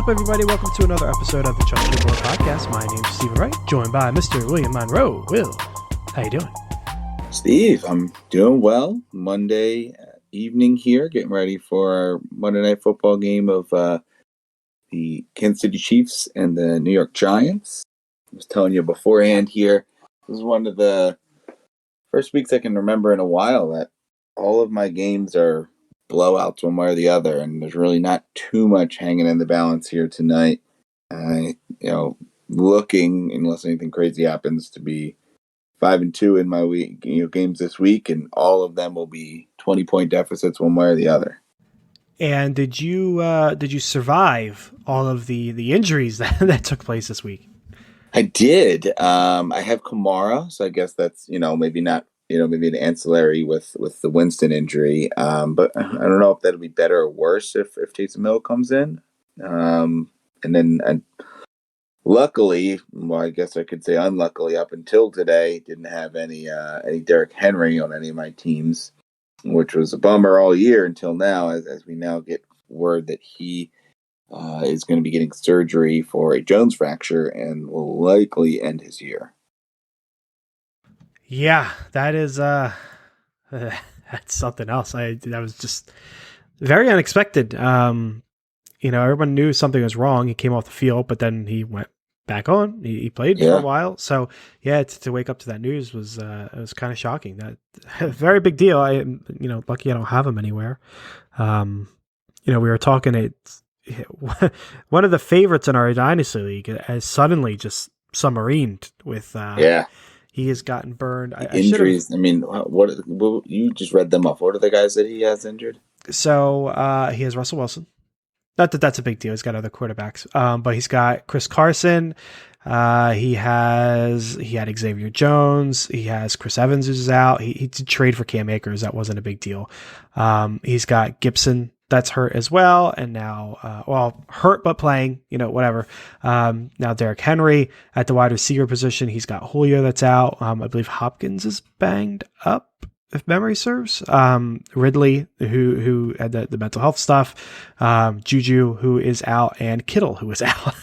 up, everybody? Welcome to another episode of the Trust Your Boy podcast. My name's Stephen Wright, joined by Mr. William Monroe. Will, how you doing? Steve, I'm doing well. Monday evening here, getting ready for our Monday Night Football game of the Kansas City Chiefs and the New York Giants. I was telling you beforehand here, this is one of the first weeks I can remember in a while that all of my games are blowouts one way or the other, and there's really not too much hanging in the balance here tonight. Looking, unless anything crazy happens, to be 5-2 in my week, games this week, and all of them will be 20-point deficits one way or the other. And did you survive all of the injuries that took place this week? I did. I have Kamara, so I guess that's maybe not maybe an ancillary with the Winston injury. But I don't know if that'll be better or worse if Taysom Hill comes in. And then luckily, well, I guess I could say unluckily, up until today, didn't have any Derrick Henry on any of my teams, which was a bummer all year until now, as we now get word that he is going to be getting surgery for a Jones fracture and will likely end his year. Yeah, that is that's something else. That was just very unexpected. Everyone knew something was wrong. He came off the field, but then he went back on. He played for a while. So yeah, to wake up to that news was it was kind of shocking. That very big deal. Lucky I don't have him anywhere. We were talking. One of the favorites in our Dynasty League has suddenly just submarined with. He has gotten burned. Injuries. What you just read them off. What are the guys that he has injured? So he has Russell Wilson. Not that that's a big deal. He's got other quarterbacks. But he's got Chris Carson. He had Xavier Jones. He has Chris Evans who's out. He did trade for Cam Akers. That wasn't a big deal. He's got Gibson that's hurt as well. And now, hurt but playing, whatever. Now Derrick Henry at the wide receiver position. He's got Julio that's out. I believe Hopkins is banged up, if memory serves. Ridley, who had the mental health stuff. Juju, who is out, and Kittle, who is out.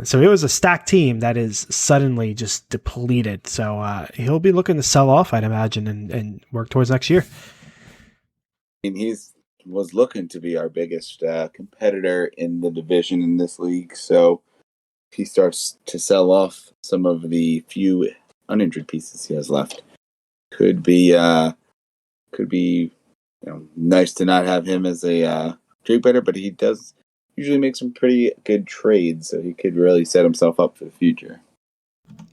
So it was a stacked team that is suddenly just depleted. So he'll be looking to sell off, I'd imagine, and work towards next year. He was looking to be our biggest competitor in the division in this league. So if he starts to sell off some of the few uninjured pieces he has left, could be nice to not have him as a trade better, but he does usually make some pretty good trades, so he could really set himself up for the future.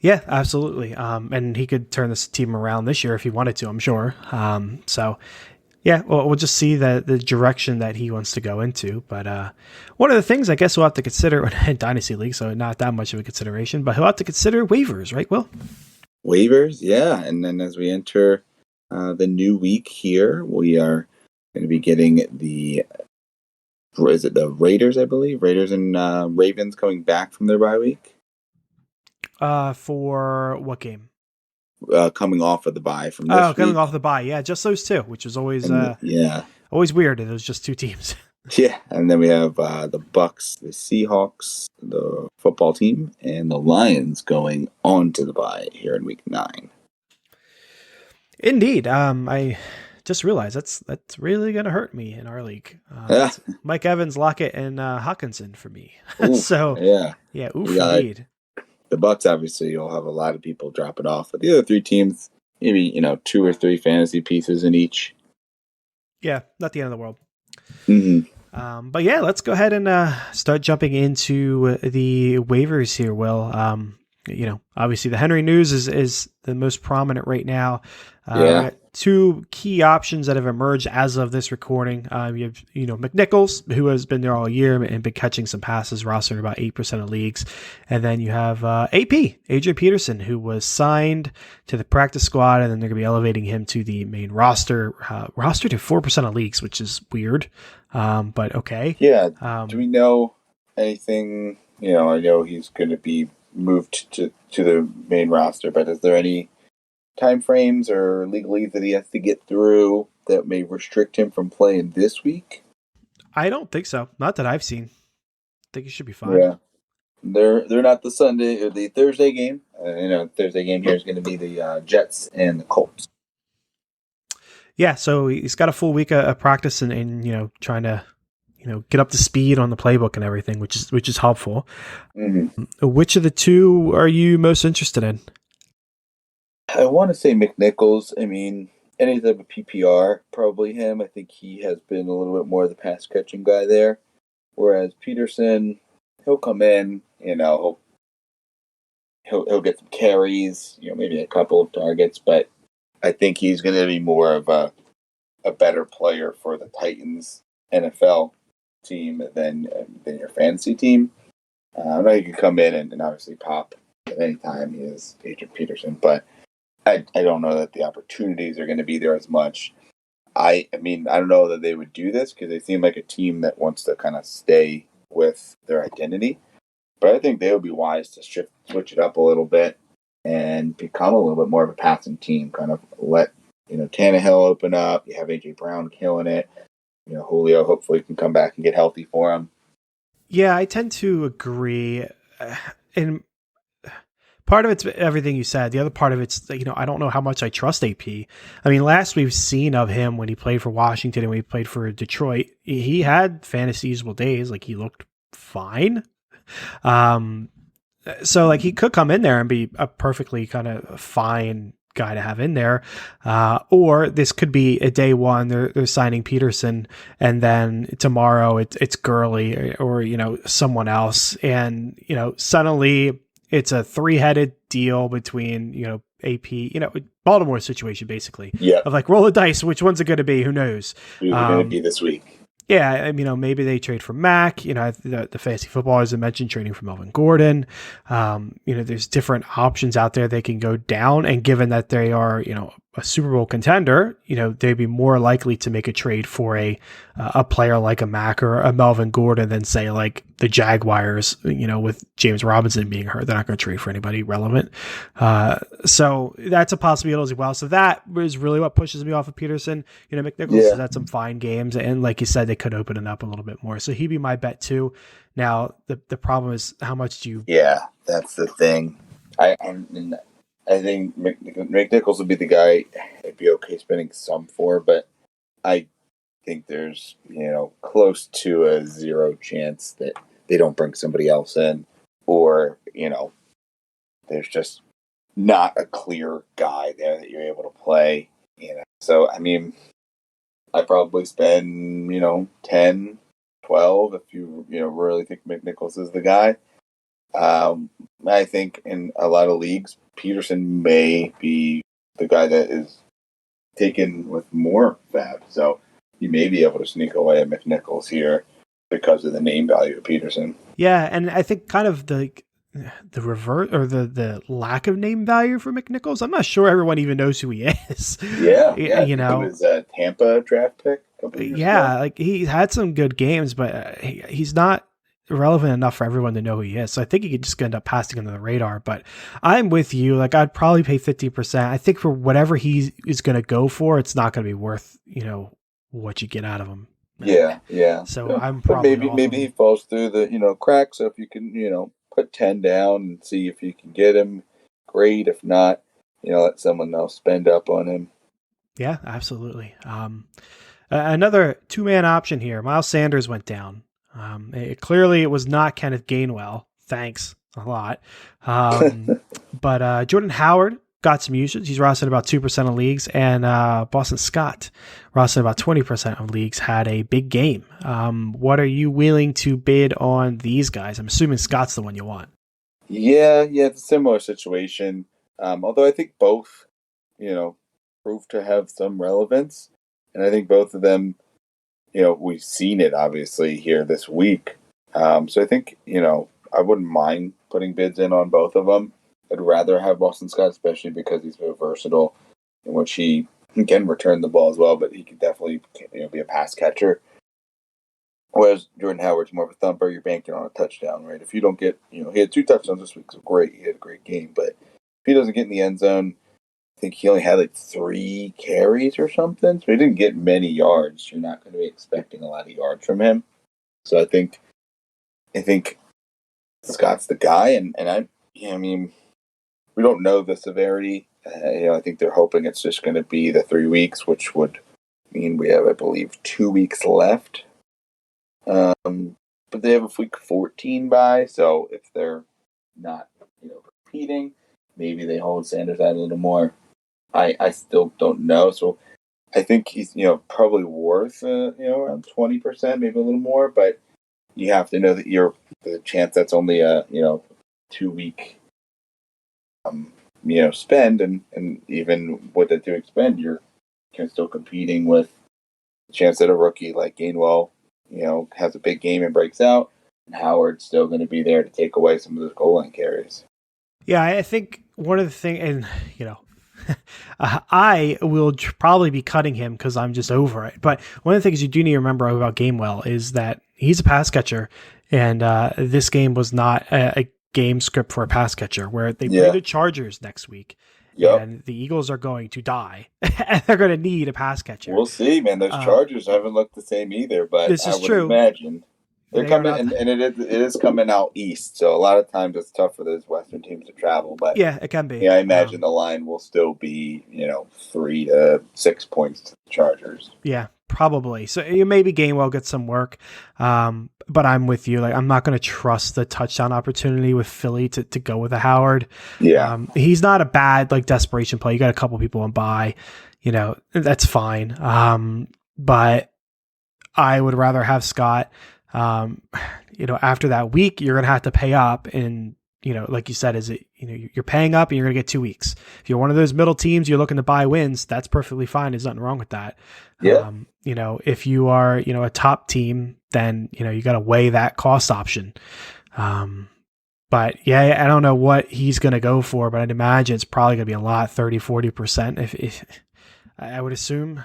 Yeah, absolutely. And he could turn this team around this year if he wanted to, I'm sure. Yeah, well, we'll just see the direction that he wants to go into. But one of the things I guess we'll have to consider in Dynasty League, so not that much of a consideration, but he'll have to consider waivers, right, Will? Waivers, yeah. And then as we enter the new week here, we are going to be getting the Raiders, I believe? Raiders and Ravens coming back from their bye week? For what game? Coming off of the bye from this week. Coming off the bye. Yeah, just those two, which was always always weird. It was just two teams. Yeah, and then we have the Bucks, the Seahawks, the football team, and the Lions going on to the bye here in week 9. Indeed. I just realized that's really going to hurt me in our league. Mike Evans, Lockett, and Hawkinson for me. So, indeed. The Bucks, obviously, you'll have a lot of people dropping off. But the other 3 teams, maybe, 2 or 3 fantasy pieces in each. Yeah, not the end of the world. Mm-hmm. But yeah, let's go ahead and start jumping into the waivers here, Will. Obviously the Henry news is the most prominent right now. Two key options that have emerged as of this recording. You have, McNichols, who has been there all year and been catching some passes, rostered about 8% of leagues. And then you have Adrian Peterson, who was signed to the practice squad, and then they're going to be elevating him to the main roster, rostered to 4% of leagues, which is weird. But okay. Yeah. Do we know anything? I know he's going to be moved to the main roster, but is there any time frames or legalese that he has to get through that may restrict him from playing this week? I don't think so. Not that I've seen. think he should be fine. Yeah. They're not the Sunday or the Thursday game. Thursday game here is going to be the Jets and the Colts. Yeah, so he's got a full week of practice and trying to get up to speed on the playbook and everything, which is helpful. Mm-hmm. Which of the two are you most interested in? I want to say McNichols. I mean, any type of PPR, probably him. I think he has been a little bit more of the pass catching guy there. Whereas Peterson, he'll come in, he'll get some carries, maybe a couple of targets, but I think he's going to be more of a better player for the Titans NFL team than your fantasy team. I know he can come in and obviously pop at any time. He is Adrian Peterson, but I don't know that the opportunities are going to be there as much. I mean, I don't know that they would do this because they seem like a team that wants to kind of stay with their identity. But I think they would be wise to switch it up a little bit and become a little bit more of a passing team. Kind of let Tannehill open up. You have AJ Brown killing it. Julio hopefully can come back and get healthy for him. Yeah, I tend to agree. And part of it's everything you said. The other part of it's, I don't know how much I trust AP. I mean, last we've seen of him when he played for Washington and when he played for Detroit, he had fantasy usable days. Like, he looked fine. So he could come in there and be a perfectly kind of fine guy to have in there. Or this could be a day one, they're signing Peterson, and then tomorrow it's Gurley or someone else. And, suddenly it's a 3-headed deal between, AP, Baltimore situation basically. Yeah. Of roll the dice, which one's it going to be? Who knows? Who's it going to be this week? Yeah, maybe they trade for Mac. The fantasy footballers I mentioned trading for Melvin Gordon. There's different options out there they can go down. And given that they are, a Super Bowl contender, they'd be more likely to make a trade for a player like a Mac or a Melvin Gordon than say the Jaguars, with James Robinson being hurt. They're not going to trade for anybody relevant. So that's a possibility as well. So that was really what pushes me off of Peterson. McNichols has had some fine games, and like you said, they could open it up a little bit more. So he'd be my bet too. Now the problem is how much do you? Yeah, that's the thing. I think McNichols would be the guy I'd be okay spending some for, but I think there's close to a 0 chance that they don't bring somebody else in, or there's just not a clear guy there that you're able to play. So I mean, I probably spend 10, 12 if you really think McNichols is the guy. I think in a lot of leagues, Peterson may be the guy that is taken with more fab. So you may be able to sneak away at McNichols here because of the name value of Peterson. Yeah, and I think kind of the revert or the lack of name value for McNichols. I'm not sure everyone even knows who he is. Yeah. He was a Tampa draft pick a couple years ago. He had some good games, but he's not relevant enough for everyone to know who he is. So I think he could just end up passing under the radar. But I'm with you. I'd probably pay 50%. I think for whatever he is going to go for, it's not going to be worth what you get out of him. Yeah. So I'm probably maybe he falls through the cracks. So if you can put 10 down and see if you can get him, great. If not, let someone else spend up on him. Yeah, absolutely. Another 2-man option here. Miles Sanders went down. Clearly it was not Kenneth Gainwell. Thanks a lot. But Jordan Howard got some usage. He's rostered about 2% of leagues, and Boston Scott, rostered about 20% of leagues, had a big game. What are you willing to bid on these guys? I'm assuming Scott's the one you want. Yeah, it's a similar situation. Although I think both, prove to have some relevance, and I think both of them, we've seen it obviously here this week. So I think I wouldn't mind putting bids in on both of them. I'd rather have Boston Scott, especially because he's very versatile, in which he can return the ball as well, but he could definitely be a pass catcher. Whereas Jordan Howard's more of a thumper, you're banking on a touchdown, right? If you don't get, he had 2 touchdowns this week, so great, he had a great game. But if he doesn't get in the end zone, I think he only had 3 carries or something, so he didn't get many yards. You're not going to be expecting a lot of yards from him. So I think I think Scott's the guy, and I mean, we don't know the severity. I think they're hoping it's just going to be the 3 weeks, which would mean we have, I believe, 2 weeks left. But they have a week 14 bye, so if they're not, competing, maybe they hold Sanders out a little more. I still don't know. So I think he's, probably worth, around 20%, maybe a little more. But you have to know that the chance that's only a, 2 week, spend, and even with the 2 week spend, you're still competing with the chance that a rookie like Gainwell, has a big game and breaks out, and Howard's still going to be there to take away some of those goal line carries. Yeah, I think one of the things, and I will probably be cutting him because I'm just over it. But one of the things you do need to remember about Gainwell is that he's a pass catcher, and this game was not a game script for a pass catcher. Where they play the Chargers next week, and the Eagles are going to die, and they're going to need a pass catcher. We'll see, man. Those Chargers haven't looked the same either, but this is I would true. imagine. They're coming, and it is coming out east, so a lot of times it's tough for those Western teams to travel. But yeah, it can be. Yeah, I imagine the line will still be, 3 to 6 points to the Chargers. Yeah, probably. So maybe Gainwell gets some work, but I'm with you. Like, I'm not going to trust the touchdown opportunity with Philly to go with a Howard. Yeah, he's not a bad desperation play. You got a couple people on bye, that's fine. But I would rather have Scott. After that week, you're going to have to pay up, and like you said, you're paying up and you're going to get 2 weeks. If you're one of those middle teams, you're looking to buy wins. That's perfectly fine. There's nothing wrong with that. Yeah. If you are, a top team, then, you got to weigh that cost option. But yeah, I don't know what he's going to go for, but I'd imagine it's probably going to be a lot, 30, 40%. If I would assume.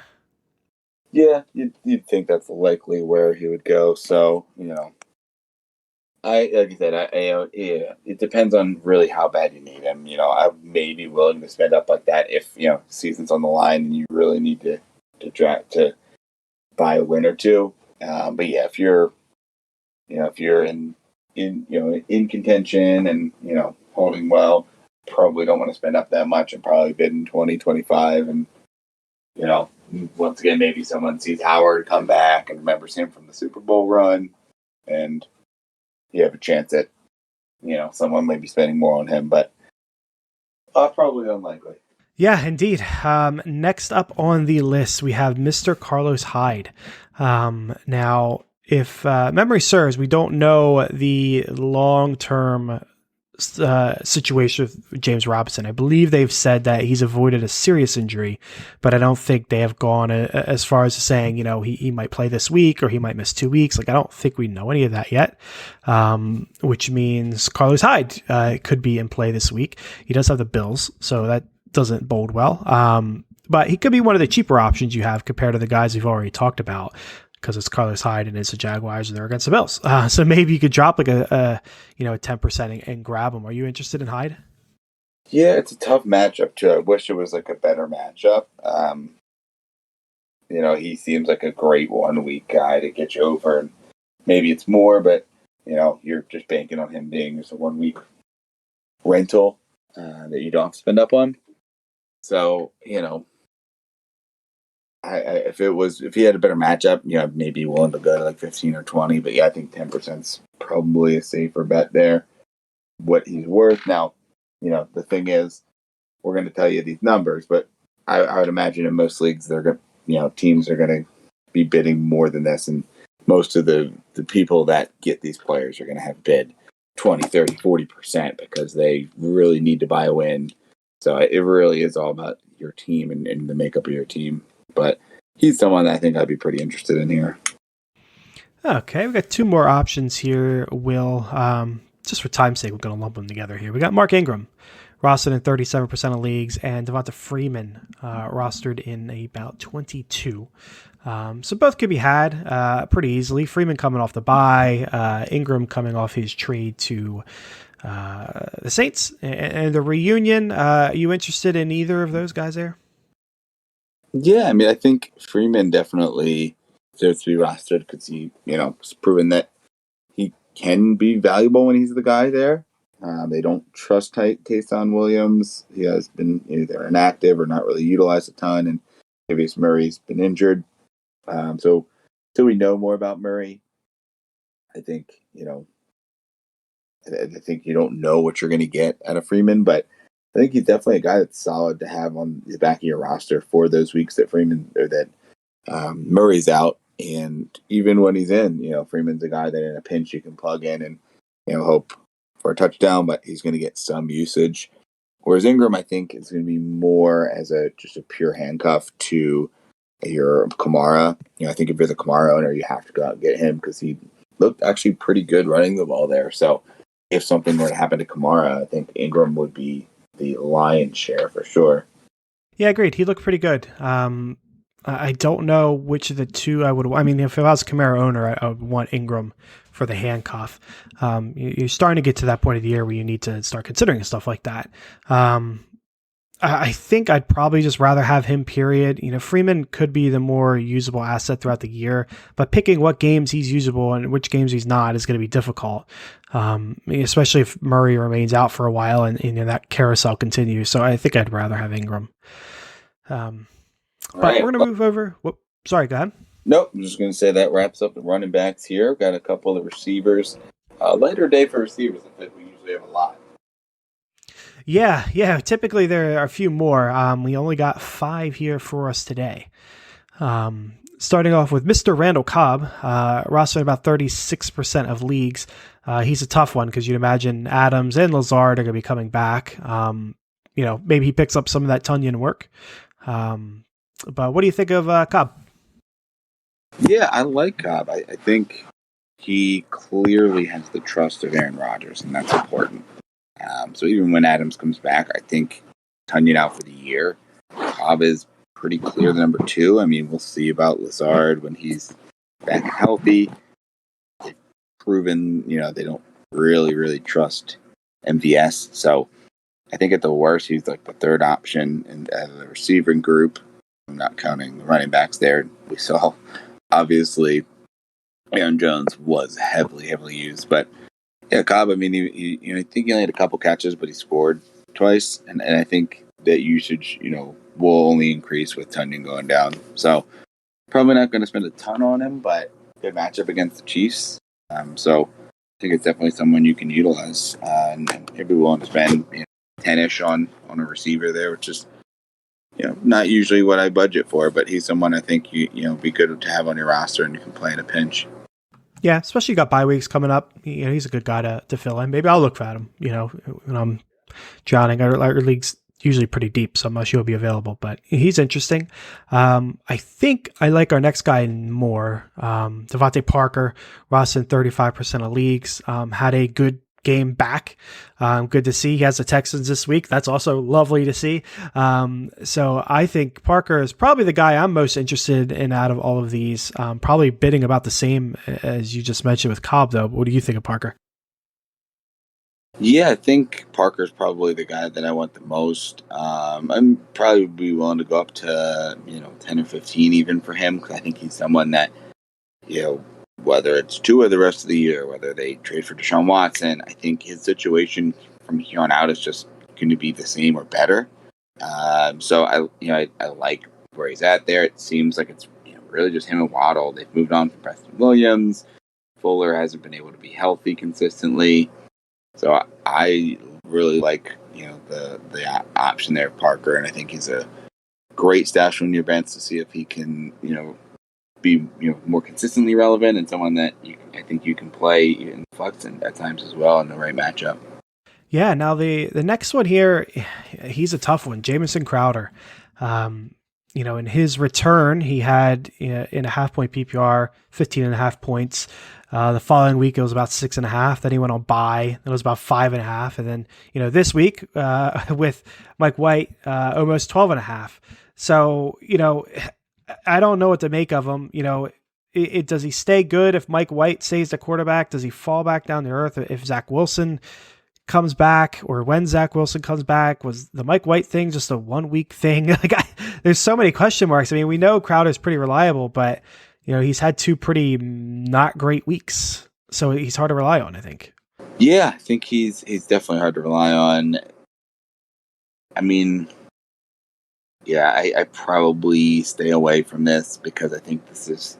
Yeah, you'd think that's likely where he would go. So, like I said, it depends on really how bad you need him. I may be willing to spend up like that if season's on the line and you really need to buy a win or two. But yeah, if you're in contention and holding well, probably don't want to spend up that much and probably bid in 2025 and once again, maybe someone sees Howard come back and remembers him from the Super Bowl run, and you have a chance that someone may be spending more on him, but probably unlikely. Yeah, indeed. Next up on the list, we have Mr. Carlos Hyde. Now, if memory serves, we don't know the long-term situation with James Robinson. I believe they've said that he's avoided a serious injury, but I don't think they have gone as far as saying, he might play this week or he might miss 2 weeks. Like, I don't think we know any of that yet, which means Carlos Hyde could be in play this week. He does have the Bills, so that doesn't bode well. But he could be one of the cheaper options you have compared to the guys we've already talked about, because it's Carlos Hyde and it's the Jaguars and they're against the Bills. So maybe you could drop like a 10% and grab him. Are you interested in Hyde? Yeah, it's a tough matchup too. I wish it was like a better matchup. He seems like a great 1 week guy to get you over, and maybe it's more, but you're just banking on him being just a 1 week rental that you don't have to spend up on. So, if he had a better matchup, maybe willing to go to like 15 or 20, but yeah, I think 10% is probably a safer bet there. What he's worth now, the thing is, we're going to tell you these numbers, but I would imagine in most leagues they're going, teams are going to be bidding more than this, and most of the people that get these players are going to have bid 20, 30, 40% because they really need to buy a win. So it really is all about your team and the makeup of your team. But he's someone that I think I'd be pretty interested in here. Okay, we got 2 more options here, Will. Just for time's sake, we're going to lump them together here. We got Mark Ingram, rostered in 37% of leagues, and Devonte Freeman, rostered in about 22. So both could be had pretty easily. Freeman coming off the bye, Ingram coming off his trade to the Saints, and the reunion. Are you interested in either of those guys there? Yeah, I mean, I think Freeman definitely deserves to be rostered because he, has proven that he can be valuable when he's the guy there. They don't trust Taysom Williams. He has been either inactive or not really utilized a ton, and Davis Murray's been injured. So till we know more about Murray, I think I think you don't know what you're going to get out of Freeman, but I think he's definitely a guy that's solid to have on the back of your roster for those weeks that Murray's out. And even when he's in, Freeman's a guy that in a pinch you can plug in and hope for a touchdown, but he's going to get some usage. Whereas Ingram, I think, is going to be more as just a pure handcuff to your Kamara. I think if you're the Kamara owner, you have to go out and get him because he looked actually pretty good running the ball there. So if something were to happen to Kamara, I think Ingram would be the lion's share for sure. Yeah, agreed. He looked pretty good. I don't know which of the two I would. I mean, if I was a Kamara owner, I would want Ingram for the handcuff. You're starting to get to that point of the year where you need to start considering stuff like that. I think I'd probably just rather have him, period. Freeman could be the more usable asset throughout the year, but picking what games he's usable and which games he's not is going to be difficult, especially if Murray remains out for a while and that carousel continues. So I think I'd rather have Ingram. But we're going to move over. Sorry, go ahead. Nope, I'm just going to say that wraps up the running backs here. Got a couple of receivers. Lighter day for receivers. I think we usually have a lot. Yeah. Typically there are a few more. We only got 5 here for us today. Starting off with Mr. Randall Cobb, rostered about 36% of leagues. He's a tough one because you'd imagine Adams and Lazard are going to be coming back. Maybe he picks up some of that Tunyon work. But what do you think of Cobb? Yeah, I like Cobb. I think he clearly has the trust of Aaron Rodgers, and that's important. So even when Adams comes back, I think Tunyon out for the year. Cobb is pretty clear the number 2. I mean, we'll see about Lazard when he's back and healthy. They've proven, they don't really trust MVS. So I think at the worst, he's like the third option in the receiving group. I'm not counting the running backs there. We saw, obviously, Aaron Jones was heavily used, but yeah, Cobb, I mean, I think he only had a couple catches, but he scored twice. And I think that usage, will only increase with Tunyon going down. So probably not going to spend a ton on him, but good matchup against the Chiefs. So I think it's definitely someone you can utilize. And if we willing to spend 10-ish on a receiver there, which is, not usually what I budget for, but he's someone I think be good to have on your roster and you can play in a pinch. Yeah, especially you got bye weeks coming up. He's a good guy to fill in. Maybe I'll look for him, when I'm drowning. Our league's usually pretty deep, so I'm not sure he'll be available, but he's interesting. I think I like our next guy more. Devonte Parker, rostered 35% of leagues, had a good game back. Good to see. He has the Texans this week. That's also lovely to see. So I think Parker is probably the guy I'm most interested in out of all of these. Probably bidding about the same as you just mentioned with Cobb, though. What do you think of Parker? Yeah, I think Parker's probably the guy that I want the most. I'm probably be willing to go up to 10 or 15 even for him because I think he's someone that whether it's Tua the rest of the year, whether they trade for Deshaun Watson, I think his situation from here on out is just going to be the same or better. So I like where he's at there. It seems like it's really just him and Waddle. They've moved on from Preston Williams. Fuller hasn't been able to be healthy consistently. So I really like the option there, Parker, and I think he's a great stash on your bench to see if he can be more consistently relevant and someone that I think you can play in the flex and at times as well in the right matchup. Yeah. Now the next one here, he's a tough one. Jameson Crowder. In his return, he had in a half-point PPR, 15.5 points. The following week, it was about 6.5. Then he went on bye. It was about 5.5. And then, this week with Mike White, almost 12.5. So, I don't know what to make of him. Does he stay good if Mike White stays the quarterback? Does he fall back down to earth if Zach Wilson comes back, or when Zach Wilson comes back? Was the Mike White thing just a 1 week thing? There's so many question marks. I mean, we know Crowder's pretty reliable, but he's had 2 pretty not great weeks. So he's hard to rely on, I think. Yeah, I think he's definitely hard to rely on. I mean, yeah, I probably stay away from this because I think this is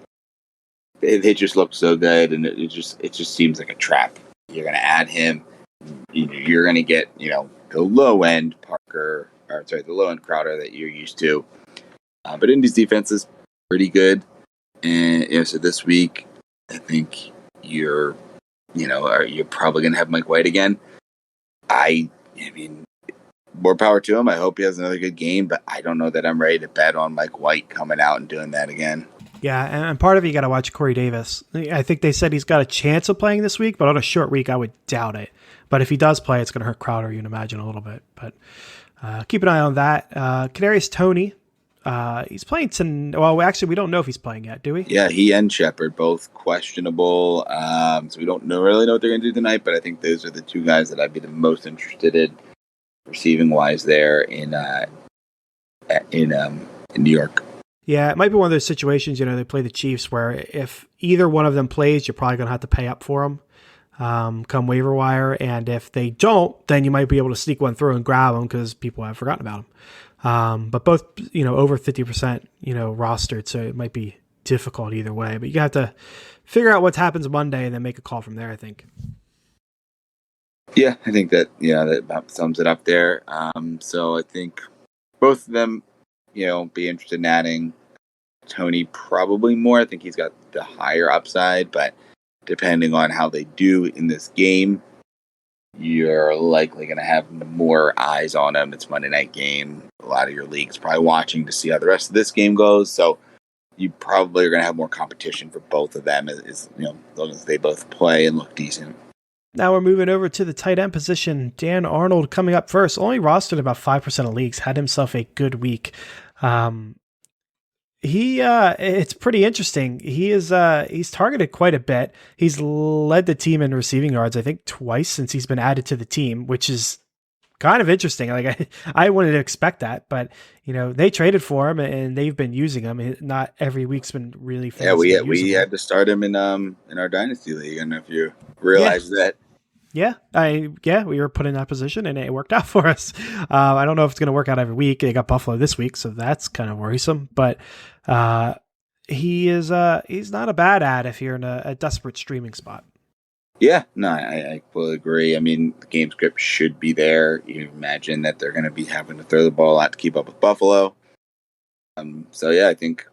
they just look so good, and it just seems like a trap. You're going to add him, you're going to get the low end the low end Crowder that you're used to. But Indy's defense is pretty good, and so this week I think you're you're probably going to have Mike White again. I mean, more power to him. I hope he has another good game, but I don't know that I'm ready to bet on Mike White coming out and doing that again. Yeah, and part of it, you got to watch Corey Davis. I think they said he's got a chance of playing this week, but on a short week, I would doubt it. But if he does play, it's going to hurt Crowder, you can imagine, a little bit. But keep an eye on that. Kadarius Toney, he's playing well, actually, we don't know if he's playing yet, do we? Yeah, he and Shepard, both questionable. So we don't really know what they're going to do tonight, but I think those are the two guys that I'd be the most interested in receiving-wise there in New York. Yeah, it might be one of those situations, they play the Chiefs where if either one of them plays, you're probably going to have to pay up for them come waiver wire. And if they don't, then you might be able to sneak one through and grab them because people have forgotten about them. But both, over 50%, rostered, so it might be difficult either way. But you have to figure out what happens Monday and then make a call from there, I think. Yeah, I think that, that about sums it up there. So I think both of them, be interested in adding. Toney probably more. I think he's got the higher upside, but depending on how they do in this game, you're likely going to have more eyes on him. It's Monday night game. A lot of your leagues probably watching to see how the rest of this game goes. So you probably are going to have more competition for both of them as long as they both play and look decent. Now we're moving over to the tight end position. Dan Arnold coming up first. Only rostered about 5% of leagues. Had himself a good week. It's pretty interesting. He's targeted quite a bit. He's led the team in receiving yards, I think, twice since he's been added to the team, which is kind of interesting. Like I wouldn't expect that, but they traded for him and they've been using him. Not every week's been really fancy. Yeah, we had to start him in our dynasty league. I don't know if you realize that. Yeah, we were put in that position and it worked out for us. I don't know if it's going to work out every week. They got Buffalo this week, so that's kind of worrisome. But he's not a bad ad if you're in a desperate streaming spot. Yeah, no, I fully agree. I mean, the game script should be there. You imagine that they're going to be having to throw the ball a lot to keep up with Buffalo. So yeah, I think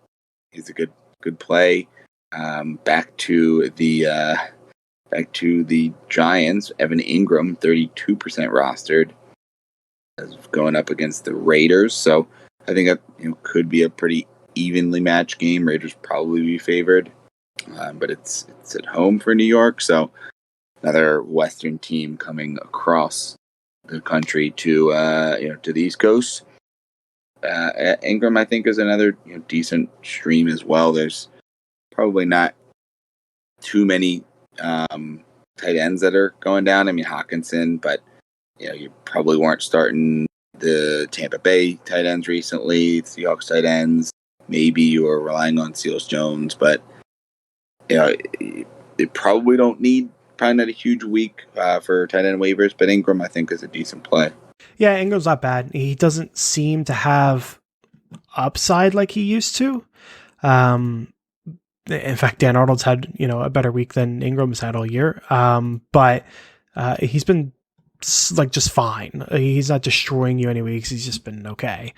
he's a good play. Back to the Giants. Evan Ingram, 32% rostered, going up against the Raiders. So I think that could be a pretty evenly matched game. Raiders probably be favored, but it's at home for New York. So another Western team coming across the country to the East Coast. Ingram, I think, is another decent stream as well. There's probably not too many tight ends that are going down. I mean, Hawkinson, but you probably weren't starting the Tampa Bay tight ends recently, Seahawks tight ends. Maybe you were relying on Seals Jones, but they probably don't need. Probably not a huge week for tight end waivers, but Ingram, I think, is a decent play. Yeah, Ingram's not bad. He doesn't seem to have upside like he used to. In fact, Dan Arnold's had a better week than Ingram's had all year. But he's been just fine. He's not destroying you any weeks. He's just been okay.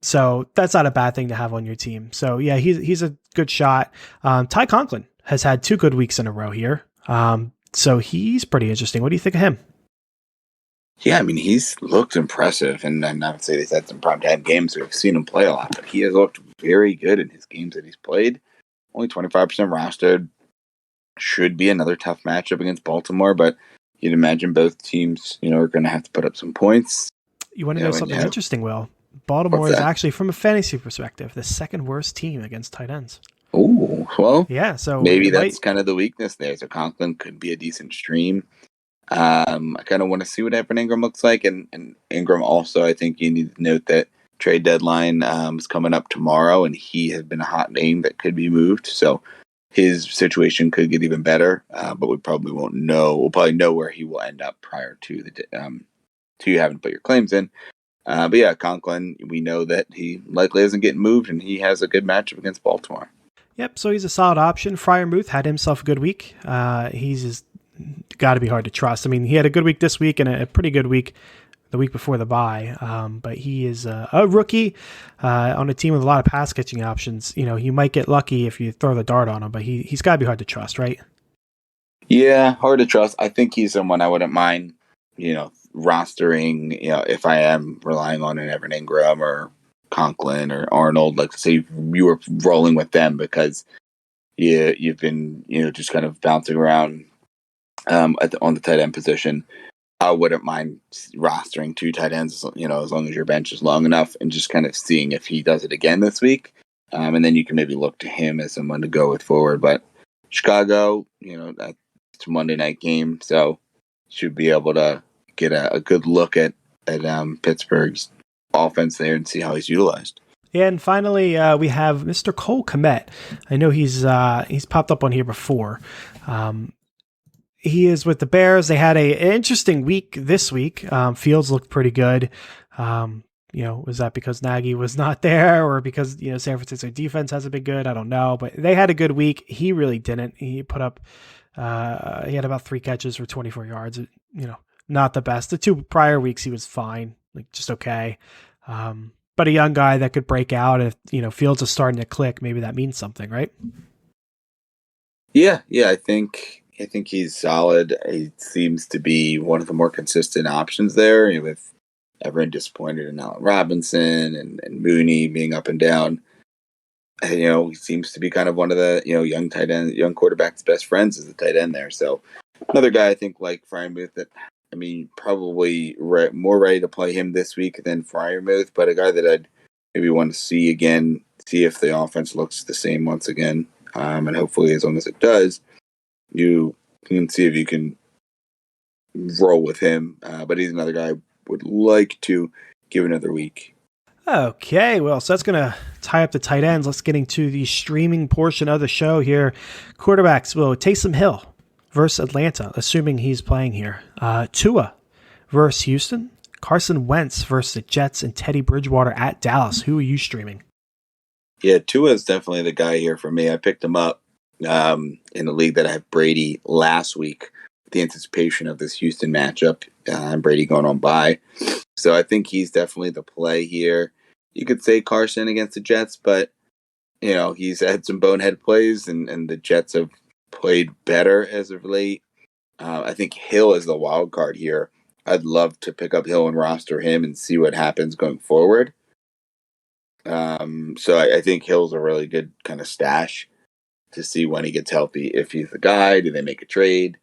So that's not a bad thing to have on your team. So yeah, he's a good shot. Ty Conklin has had 2 good weeks in a row here. So he's pretty interesting. What do you think of him? Yeah, I mean, he's looked impressive, and I'm not saying he's had some primetime games, so we've seen him play a lot, but he has looked very good in his games that he's played. Only 25% rostered. Should be another tough matchup against Baltimore, but you'd imagine both teams, are going to have to put up some points. You want to know something interesting, Will? Baltimore is actually, from a fantasy perspective, the second worst team against tight ends. Oh, well, yeah. So maybe that's kind of the weakness there. So Conklin could be a decent stream. I kind of want to see what Evan Ingram looks like, and Ingram also, I think you need to note that trade deadline is coming up tomorrow, and he has been a hot name that could be moved. So his situation could get even better, but we probably won't know. We'll probably know where he will end up prior to to you having to put your claims in. But yeah, Conklin, we know that he likely isn't getting moved, and he has a good matchup against Baltimore. Yep, so he's a solid option. Freiermuth had himself a good week. He's just got to be hard to trust. I mean, he had a good week this week and a pretty good week the week before the bye. But he is a rookie on a team with a lot of pass catching options. You know, you might get lucky if you throw the dart on him, but he's got to be hard to trust, right? Yeah, hard to trust. I think he's someone I wouldn't mind, rostering, if I am relying on an Evan Ingram or Conklin or Arnold, like say you were rolling with them because you've been, just kind of bouncing around on the tight end position. I wouldn't mind rostering 2 tight ends, as long as your bench is long enough, and just kind of seeing if he does it again this week. And then you can maybe look to him as someone to go with forward. But Chicago, that's a Monday night game, so should be able to get a good look at Pittsburgh's offense there and see how he's utilized. And finally, we have Mr. Cole Comet. I know he's popped up on here before. He is with the Bears. They had an interesting week this week. Fields looked pretty good. Was that because Nagy was not there or because, San Francisco defense hasn't been good? I don't know, but they had a good week. He really didn't. He put up, he had about 3 catches for 24 yards. Not the best. The 2 prior weeks, he was fine, like just okay. But a young guy that could break out. If, Fields is starting to click, maybe that means something, right? Yeah. I think he's solid. He seems to be one of the more consistent options there, with everyone disappointed in Allen Robinson and Mooney being up and down. He seems to be kind of one of the, young quarterback's best friends is the tight end there. So another guy I think like Freiermuth that, probably more ready to play him this week than Freiermuth, but a guy that I'd maybe want to see again, see if the offense looks the same once again. And hopefully as long as it does, you can see if you can roll with him. But he's another guy I would like to give another week. Okay, well, so that's going to tie up the tight ends. Let's get into the streaming portion of the show here. Quarterbacks, well, Taysom Hill versus Atlanta, assuming he's playing here. Tua versus Houston. Carson Wentz versus the Jets, and Teddy Bridgewater at Dallas. Who are you streaming? Yeah, Tua is definitely the guy here for me. I picked him up in the league that I have Brady last week, the anticipation of this Houston matchup, and Brady going on bye. So I think he's definitely the play here. You could say Carson against the Jets, but he's had some bonehead plays, and the Jets have played better as of late. I think Hill is the wild card here. I'd love to pick up Hill and roster him and see what happens going forward. So I think Hill's a really good kind of stash to see when he gets healthy. If he's the guy, do they make a trade?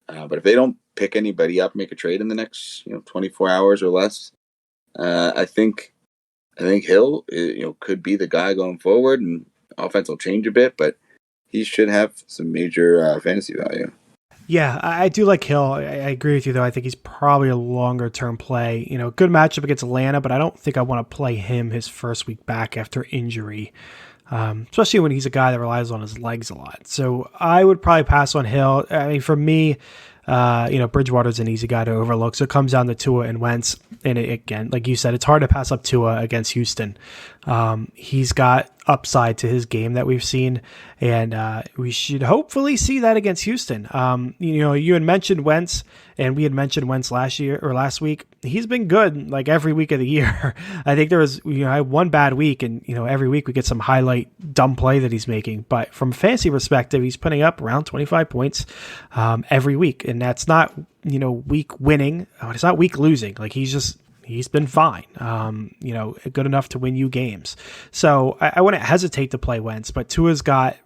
But if they don't pick anybody up, make a trade in the next 24 hours or less, I think Hill could be the guy going forward, and offense will change a bit, but he should have some major fantasy value. Yeah, I do like Hill. I agree with you, though. I think he's probably a longer-term play. Good matchup against Atlanta, but I don't think I want to play him his first week back after injury, especially when he's a guy that relies on his legs a lot. So I would probably pass on Hill. I mean, for me, Bridgewater's an easy guy to overlook. So it comes down to Tua and Wentz. And again, like you said, it's hard to pass up Tua against Houston. He's got upside to his game that we've seen, and we should hopefully see that against Houston. You had mentioned Wentz, and we had mentioned Wentz last week. He's been good like every week of the year. I think there was I had one bad week, and every week we get some highlight dumb play that he's making. But from a fantasy perspective, he's putting up around 25 points every week, and that's not week winning. It's not week losing. Like he's been fine, good enough to win you games. So I wouldn't hesitate to play Wentz, but Tua's got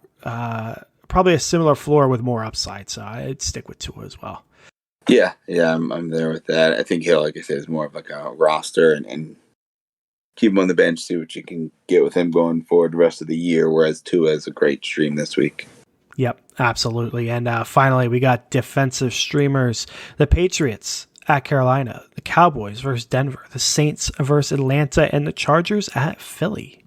probably a similar floor with more upside. So I'd stick with Tua as well. Yeah, I'm there with that. I think Hill, like I said, is more of like a roster and keep him on the bench, see what you can get with him going forward the rest of the year, whereas Tua is a great stream this week. Yep, absolutely. And finally, we got defensive streamers. The Patriots at Carolina, the Cowboys versus Denver, the Saints versus Atlanta, and the Chargers at Philly.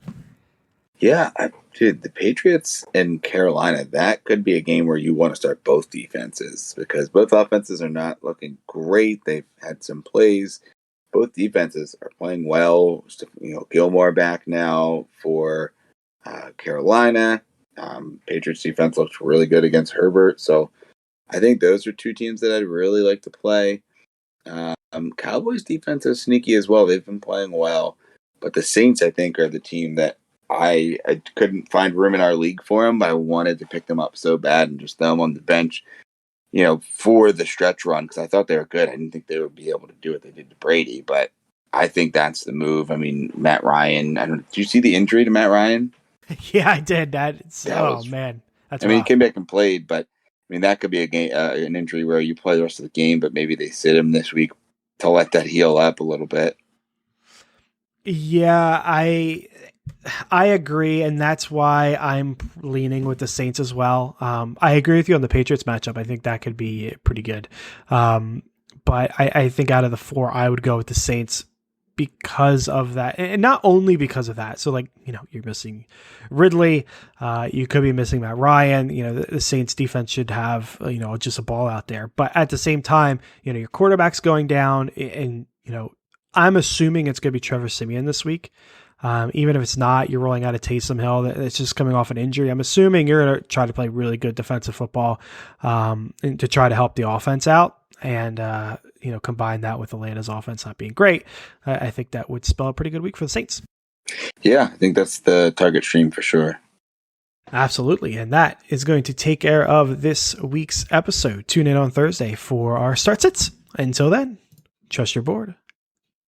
Yeah, dude, the Patriots and Carolina, that could be a game where you want to start both defenses because both offenses are not looking great. They've had some plays. Both defenses are playing well. Gilmore back now for Carolina. Patriots defense looks really good against Herbert. So I think those are two teams that I'd really like to play. Cowboys defense is sneaky as well. They've been playing well. But the Saints, I think, are the team that I couldn't find room in our league for them. But I wanted to pick them up so bad and just throw them on the bench, for the stretch run because I thought they were good. I didn't think they would be able to do what they did to Brady, but I think that's the move. I mean, Matt Ryan. I don't. Did you see the injury to Matt Ryan? Yeah, I did. Was, Man, that's. I mean, he rough. came back and played, but I mean that could be a game, an injury where you play the rest of the game, but maybe they sit him this week to let that heal up a little bit. Yeah, I agree, and that's why I'm leaning with the Saints as well. I agree with you on the Patriots matchup. I think that could be pretty good. But I think out of the four, I would go with the Saints because of that, and not only because of that. So, you're missing Ridley. You could be missing Matt Ryan. The Saints defense should have, just a ball out there. But at the same time, your quarterback's going down, and I'm assuming it's going to be Trevor Siemian this week. Even if it's not, you're rolling out a Taysom Hill that's just coming off an injury. I'm assuming you're going to try to play really good defensive football and to try to help the offense out and, combine that with Atlanta's offense not being great. I think that would spell a pretty good week for the Saints. Yeah, I think that's the target stream for sure. Absolutely. And that is going to take care of this week's episode. Tune in on Thursday for our start sits. Until then, trust your board